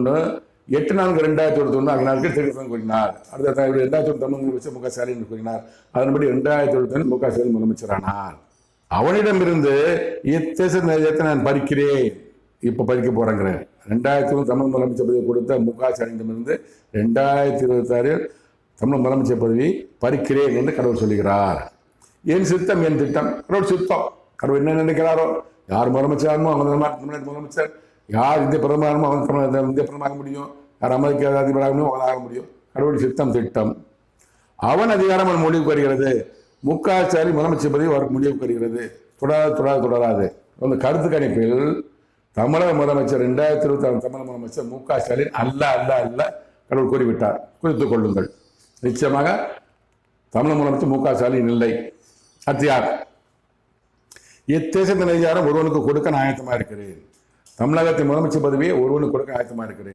8/4/2021 அந்நாட்கள் தெரிவித்து கூறினார். அடுத்த 2021 முதலமைச்சர் மு க ஸ்டாலின் கூறினார். அதன்படி 2021 மு க ஸ்டாலின் முதலமைச்சரானார். அவனிடமிருந்து இத்தேசத்தை நான் பறிக்கிறேன், இப்ப பறிக்க போறேங்கிறேன். 2001 தமிழ் முதலமைச்சர் பதவி கொடுத்த மு க ஸ்டாலினிடமிருந்து 2026 தமிழ் முதலமைச்சர் பதவி பறிக்கிறேன் என்று கடவுள் சொல்லுகிறார். என் சித்தம் என் திட்டம், கடவுள் சித்தம். கடவுள் என்ன நினைக்கிறாரோ, யார் முதலமைச்சரானோ அவங்க தமிழ்நாட்டு முதலமைச்சர், யார் இந்திய பிரதமரானோ அவங்க இந்திய பிரதமராக முடியும், யார் அமெரிக்க அதிபராக முடியும் அவங்களாக முடியும். கடவுள் சித்தம் திட்டம். அவன் அதிகாரம் அவன் முடிவுக்கு வருகிறது. மு க ஸ்டாலின் முதலமைச்சர் பதவி அவருக்கு முடிவுக்கு வருகிறது. தொடராது. அந்த கருத்து கணிப்பில் தமிழக முதலமைச்சர் 2026 தமிழக முதலமைச்சர் மு க ஸ்டாலின் அல்ல கடவுள் கூறிவிட்டார். குறித்துக் கொள்ளுங்கள். நிச்சயமாக தமிழக முதலமைச்சர் மு க ஸ்டாலின் இல்லை. அத்தியார் இத்தேசத்தின் அதிகாரம் ஒருவனுக்கு கொடுக்க நான் ஆயத்தமா இருக்கிறேன். தமிழகத்தின் முதலமைச்சர் பதவியை ஒருவனுக்கு கொடுக்க ஆயத்தமா இருக்கிறேன்.